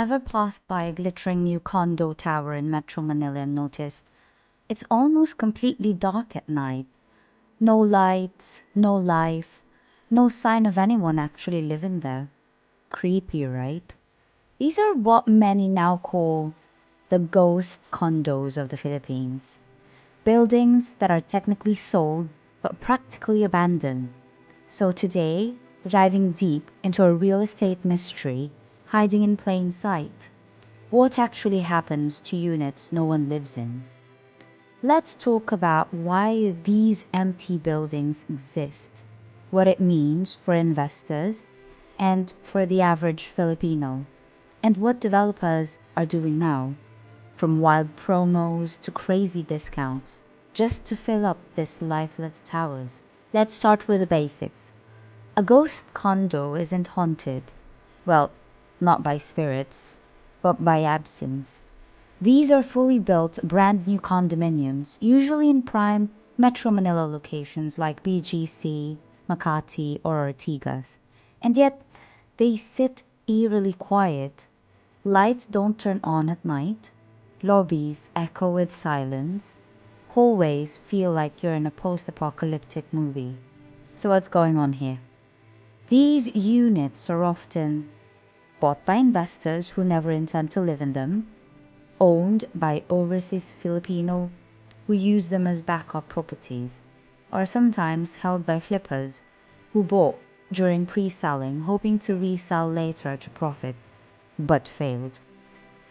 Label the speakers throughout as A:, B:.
A: Ever passed by a glittering new condo tower in Metro Manila and noticed it's almost completely dark at night? No lights, no life, no sign of anyone actually living there. Creepy, right? These are what many now call the ghost condos of the Philippines. Buildings that are technically sold but practically abandoned. So today, we're diving deep into a real estate mystery hiding in plain sight. What actually happens to units no one lives in? Let's talk about why these empty buildings exist, what it means for investors and for the average Filipino, and what developers are doing now, from wild promos to crazy discounts, just to fill up these lifeless towers. Let's start with the basics. A ghost condo isn't haunted. Well, not by spirits, but by absence. These are fully built, brand new condominiums, usually in prime Metro Manila locations like BGC, Makati, or Ortigas. And yet, they sit eerily quiet. Lights don't turn on at night. Lobbies echo with silence. Hallways feel like you're in a post-apocalyptic movie. So what's going on here? These units are often bought by investors who never intend to live in them, owned by overseas Filipino who use them as backup properties, or sometimes held by flippers who bought during pre-selling hoping to resell later to profit, but failed.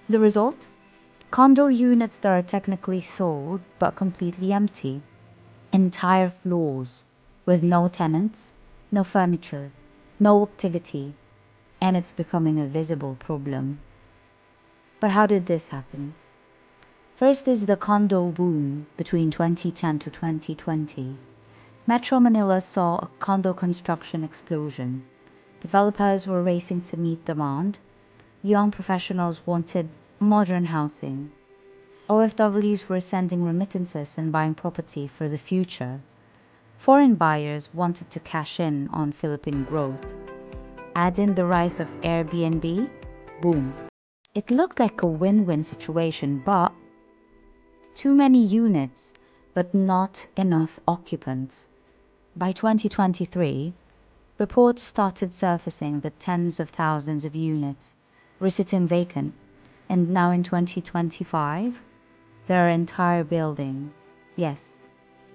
A: The result? Condo units that are technically sold but completely empty. Entire floors with no tenants, no furniture, no activity, and it's becoming a visible problem. But how did this happen? First is the condo boom between 2010 to 2020. Metro Manila saw a condo construction explosion. Developers were racing to meet demand. Young professionals wanted modern housing. OFWs were sending remittances and buying property for the future. Foreign buyers wanted to cash in on Philippine growth. Add in the rise of Airbnb, boom. It looked like a win-win situation, but too many units, but not enough occupants. By 2023, reports started surfacing that tens of thousands of units were sitting vacant, and now in 2025, there are entire buildings. Yes,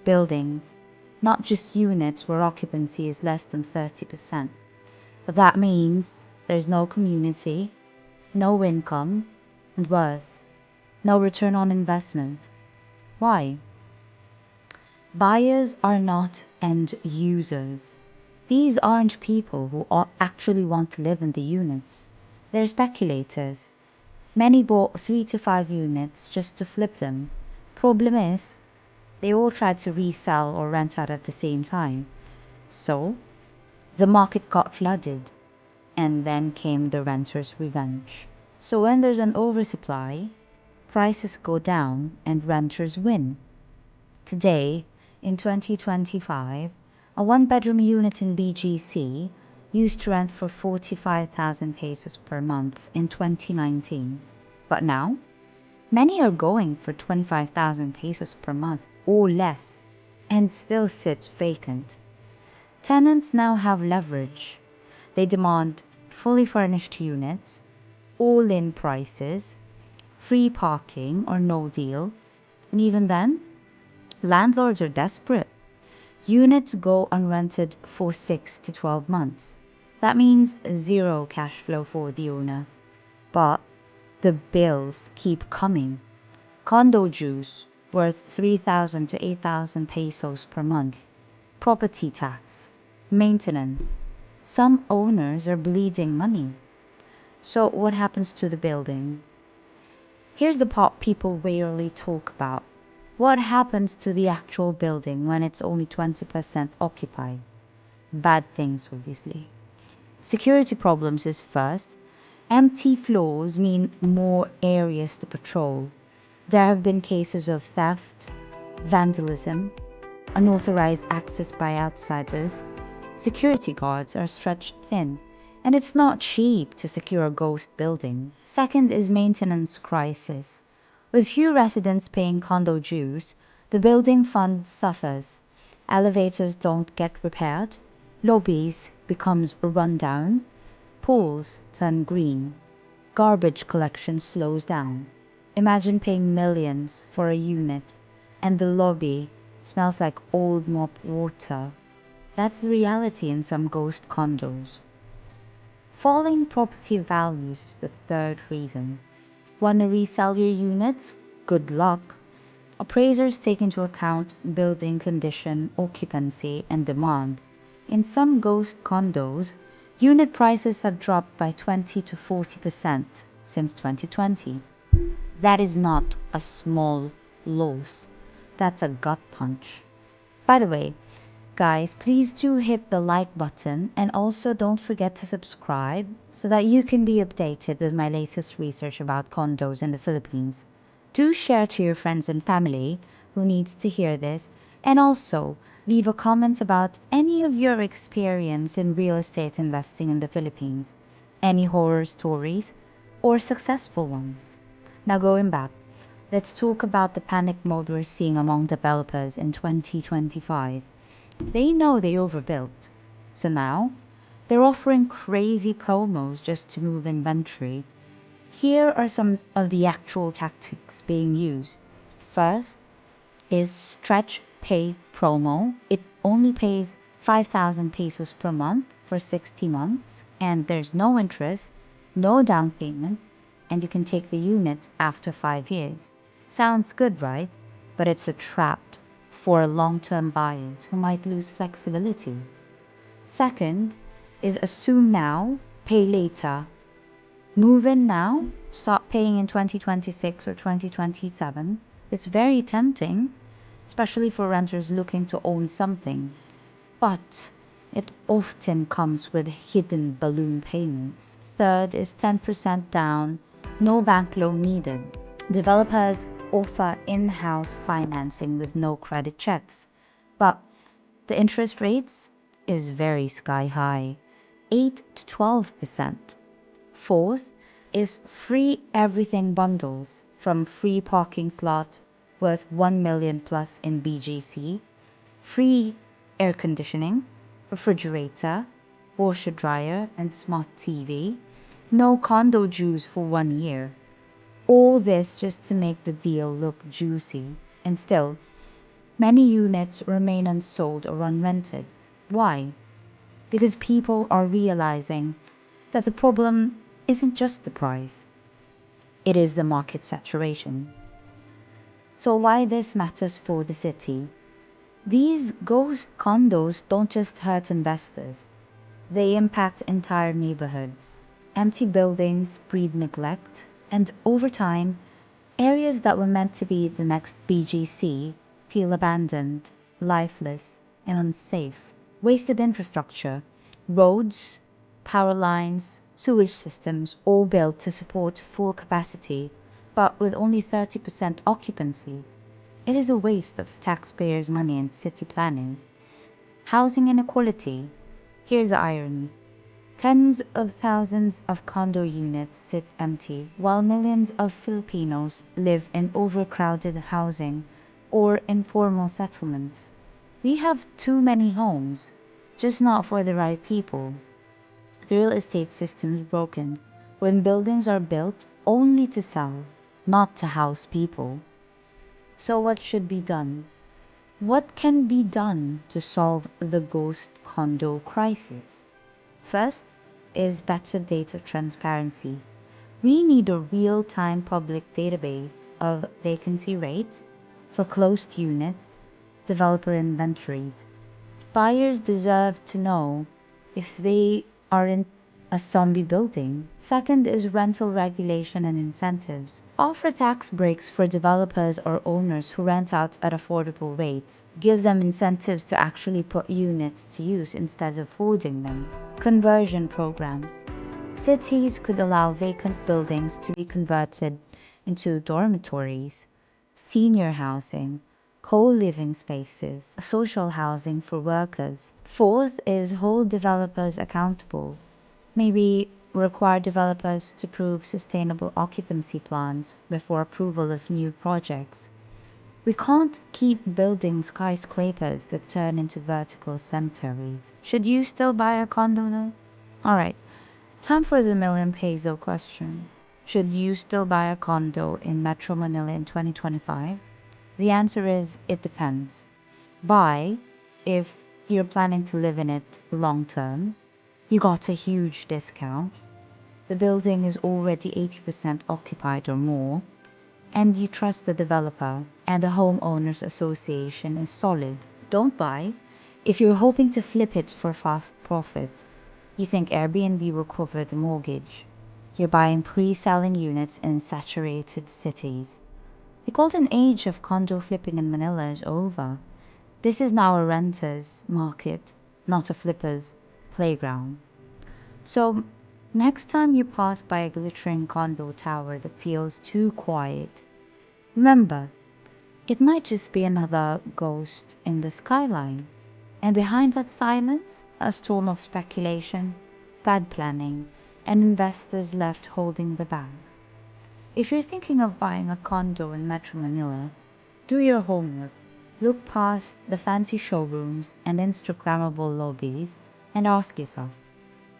A: buildings, not just units where occupancy is less than 30%. But that means there's no community, no income, and worse, no return on investment. Why? Buyers are not end users. These aren't people who actually want to live in the units. They're speculators. Many bought 3 to 5 units just to flip them. Problem is, they all tried to resell or rent out at the same time. So, the market got flooded. And then came the renter's revenge. So when there's an oversupply, prices go down and renters win. Today, in 2025, a one-bedroom unit in BGC used to rent for 45,000 pesos per month in 2019. But now, many are going for 25,000 pesos per month or less and still sits vacant. Tenants now have leverage. They demand fully furnished units, all-in prices, free parking or no deal, and even then, landlords are desperate. Units go unrented for 6 to 12 months. That means zero cash flow for the owner. But the bills keep coming. Condo dues worth 3,000 to 8,000 pesos per month. Property tax, maintenance. Some owners are bleeding money. So what happens to the building? Here's the part people rarely talk about. What happens to the actual building when it's only 20% occupied? Bad things, obviously. Security problems is first. Empty floors mean more areas to patrol. There have been cases of theft, vandalism, unauthorized access by outsiders. Security guards are stretched thin, And it's not cheap to secure a ghost building. Second is maintenance crisis. With few residents paying condo dues, the building fund suffers. Elevators don't get repaired, lobbies becomes rundown, pools turn green, garbage collection slows down. Imagine paying millions for a unit and the lobby smells like old mop water. That's the reality in some ghost condos. Falling property values is the third reason. Want to resell your units? Good luck. Appraisers take into account building condition, occupancy, and demand. In some ghost condos, unit prices have dropped by 20 to 40% since 2020. That is not a small loss. That's a gut punch. By the way, guys, please do hit the like button and also don't forget to subscribe so that you can be updated with my latest research about condos in the Philippines. Do share to your friends and family who needs to hear this, and also leave a comment about any of your experience in real estate investing in the Philippines, any horror stories or successful ones. Now going back, let's talk about the panic mode we're seeing among developers in 2025. They know they overbuilt, so now they're offering crazy promos just to move inventory. Here are some of the actual tactics being used. First is stretch pay promo. It only pays 5,000 pesos per month for 60 months, and there's no interest, no down payment, and you can take the unit after 5 years. Sounds good, right? But it's a trap for long-term buyers who might lose flexibility. Second is assume now, pay later. Move in now, stop paying in 2026 or 2027. It's very tempting, especially for renters looking to own something. But it often comes with hidden balloon payments. Third is 10% down, no bank loan needed. Developers offer in-house financing with no credit checks, but the interest rates is very sky high, 8 to 12%. Fourth is free everything bundles, from free parking slot worth 1 million plus in BGC, free air conditioning, refrigerator, washer dryer and smart TV, no condo dues for 1 year. All this just to make the deal look juicy. And still, many units remain unsold or unrented. Why? Because people are realizing that the problem isn't just the price, it is the market saturation. So why this matters for the city? These ghost condos don't just hurt investors, they impact entire neighborhoods. Empty buildings breed neglect, and over time, areas that were meant to be the next BGC feel abandoned, lifeless, and unsafe. Wasted infrastructure, roads, power lines, sewage systems, all built to support full capacity, but with only 30% occupancy. It is a waste of taxpayers' money and city planning. Housing inequality. Here's the irony. Tens of thousands of condo units sit empty, while millions of Filipinos live in overcrowded housing or informal settlements. We have too many homes, just not for the right people. The real estate system is broken when buildings are built only to sell, not to house people. So what should be done? What can be done to solve the ghost condo crisis? First is better data transparency. We need a real-time public database of vacancy rates, foreclosed units, developer inventories. Buyers deserve to know if they are in a zombie building. Second is rental regulation and incentives. Offer tax breaks for developers or owners who rent out at affordable rates. Give them incentives to actually put units to use instead of hoarding them. Conversion programs. Cities could allow vacant buildings to be converted into dormitories, senior housing, co-living spaces, social housing for workers. Fourth is hold developers accountable. Maybe require developers to prove sustainable occupancy plans before approval of new projects. We can't keep building skyscrapers that turn into vertical cemeteries. Should you still buy a condo though? Alright, time for the million peso question. Should you still buy a condo in Metro Manila in 2025? The answer is it depends. Buy if you're planning to live in it long term. You got a huge discount. The building is already 80% occupied or more, and you trust the developer and the homeowners association is solid. Don't buy if you're hoping to flip it for fast profit. You think Airbnb will cover the mortgage. You're buying pre-selling units in saturated cities. The golden age of condo flipping in Manila is over. This is now a renter's market, not a flipper's playground. So, next time you pass by a glittering condo tower that feels too quiet, remember, it might just be another ghost in the skyline. And behind that silence, a storm of speculation, bad planning, and investors left holding the bag. If you're thinking of buying a condo in Metro Manila, do your homework. Look past the fancy showrooms and Instagrammable lobbies and ask yourself,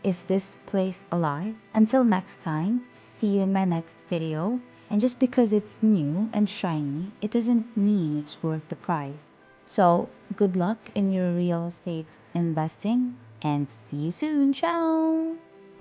A: is this place alive? Until next time, see you in my next video. And just because it's new and shiny, it doesn't mean it's worth the price. So, good luck in your real estate investing and see you soon. Ciao!